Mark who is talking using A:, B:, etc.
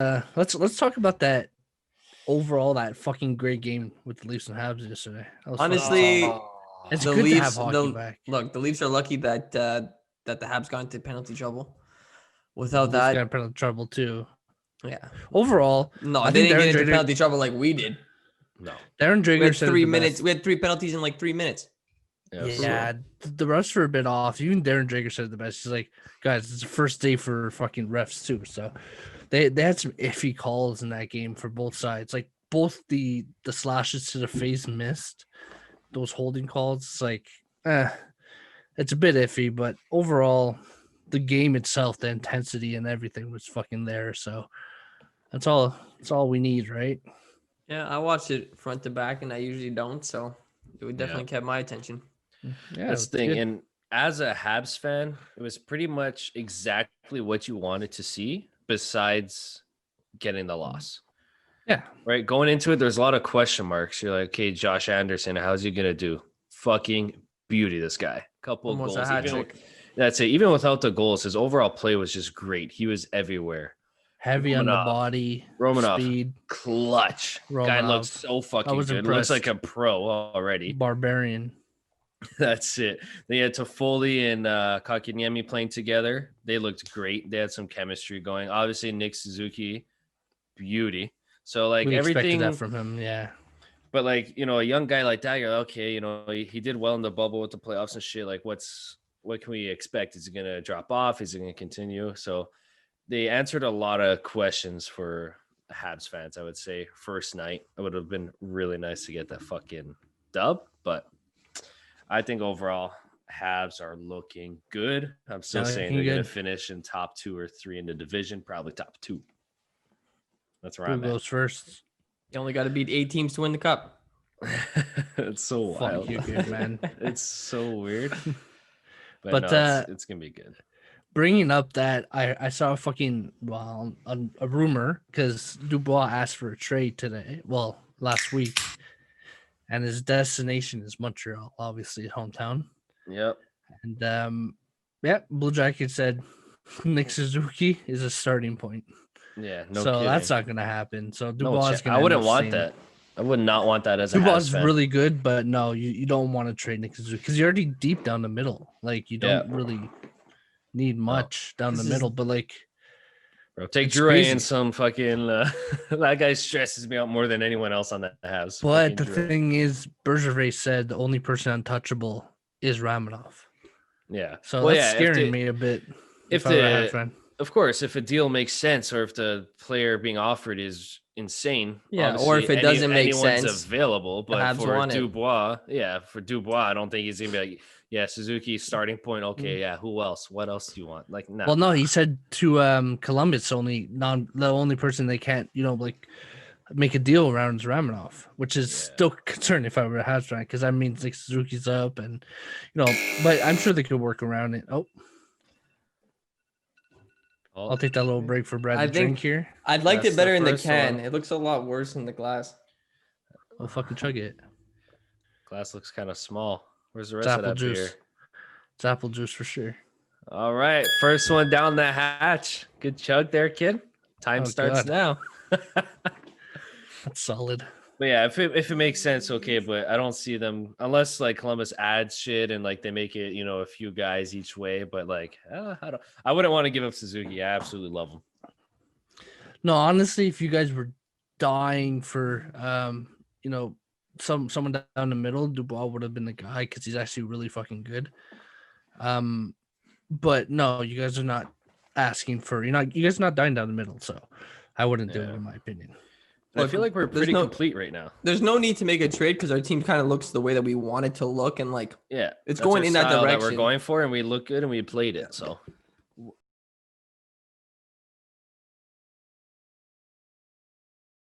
A: let's talk about that overall, that fucking great game with the Leafs and Habs yesterday. That was
B: Honestly,
A: it's
B: the
A: good to have
B: Leafs.
A: hockey back.
B: Look, the Leafs are lucky that the Habs got into penalty trouble. Without
A: Leafs got
B: that,
A: in penalty trouble too.
B: yeah.
A: Overall,
B: No,
A: I
B: they
A: think
B: didn't get
A: Darren
B: into
A: Dreger,
B: penalty trouble like we did.
C: No.
A: Darren
B: We
A: Dreger
B: had
A: said
B: 3
A: it the
B: minutes.
A: best.
B: We had 3 penalties in like 3 minutes.
A: Yeah, the refs were a bit off. Even Darren Dreger said it the best. He's like, guys, it's the first day for fucking refs too. So they had some iffy calls in that game for both sides. Like both the slashes to the face missed, those holding calls. It's like, it's a bit iffy, but overall, the game itself, the intensity and everything was fucking there. So that's all we need, right?
B: Yeah, I watched it front to back, and I usually don't. So it definitely kept my attention.
A: Yeah,
C: That's the thing. And as a Habs fan, it was pretty much exactly what you wanted to see, besides getting the loss.
A: Yeah.
C: Right. Going into it, there's a lot of question marks. You're like, okay, Josh Anderson, how's he gonna do? Fucking beauty, this guy. Couple of
B: Almost
C: goals.
B: a hat trick.
C: That's it. Even without the goals, his overall play was just great. He was everywhere.
A: Heavy on the body, speed,
C: clutch. Guy looks so fucking good.
A: Impressed.
C: Looks like a pro already.
A: Barbarian.
C: That's it. They had Toffoli and Kotkaniemi playing together. They looked great. They had some chemistry going. Obviously, Nick Suzuki, beauty. So like
A: we
C: everything
A: expected that from him, yeah.
C: But like, you know, a young guy like that, you're like, okay, you know, he did well in the bubble with the playoffs and shit. Like, what can we expect? Is he gonna drop off? Is he gonna continue? So they answered a lot of questions for the Habs fans, I would say. First night, it would have been really nice to get that fucking dub, but I think overall Habs are looking good. I'm still saying they're going to finish in top 2 or 3 in the division, probably top 2. That's where I'm at.
A: Who goes first?
B: You only got to beat 8 teams to win the cup.
C: It's so wild.
A: Fuck you, good man.
C: It's so weird. But no, it's going to be good.
A: Bringing up that, I saw a rumor because Dubois asked for a trade today. Well, last week. And his destination is Montreal, obviously his hometown.
C: Yep.
A: And Blue Jackets said Nick Suzuki is a starting point.
C: Yeah,
A: so kidding. That's not gonna happen. So Dubois is gonna.
C: I wouldn't want that. I would not want that as a
A: Dubois is really good, but no, you don't want to trade Nick Suzuki because you're already deep down the middle. Like you don't really need much down the middle, but like.
C: Bro, take Drew and some fucking that guy stresses me out more than anyone else on that Habs.
A: But the thing is, Bergevin said the only person untouchable is Ramanov.
C: Yeah,
A: so that's scaring me a bit.
C: Of course, if a deal makes sense or if the player being offered is insane,
B: or if it doesn't make sense,
C: available. But for Dubois, I don't think he's gonna be like. Yeah, Suzuki starting point. Okay, yeah. Who else? What else do you want? Like, no.
A: Well, no, he said to Columbus the only person they can't, make a deal around is Ramanov, which is still concerning if I were a Habs fan because that means like Suzuki's up and but I'm sure they could work around it. I'll take that little break for Brad to drink here.
B: I'd liked it better in the can. It looks a lot worse in the glass.
A: Well, fucking chug it.
C: Glass looks kind of small. Where's the rest of that beer?
A: It's apple juice for sure.
C: All right. First one down the hatch. Good chug there, kid. Time starts now.
A: That's solid.
C: But yeah, if it makes sense, okay. But I don't see them unless like Columbus adds shit and like they make it, a few guys each way. But like, I wouldn't want to give up Suzuki. I absolutely love him.
A: No, honestly, if you guys were dying for, someone down the middle, Dubois would have been the guy because he's actually really fucking good. But no, you guys are not asking for you guys are not dying down the middle, so I wouldn't do it in my opinion.
C: Well, I feel like we're pretty complete right now.
B: There's no need to make a trade because our team kind of looks the way that we want it to look, and like
C: it's
B: going in that direction
C: that we're going for, and we look good and we played it. So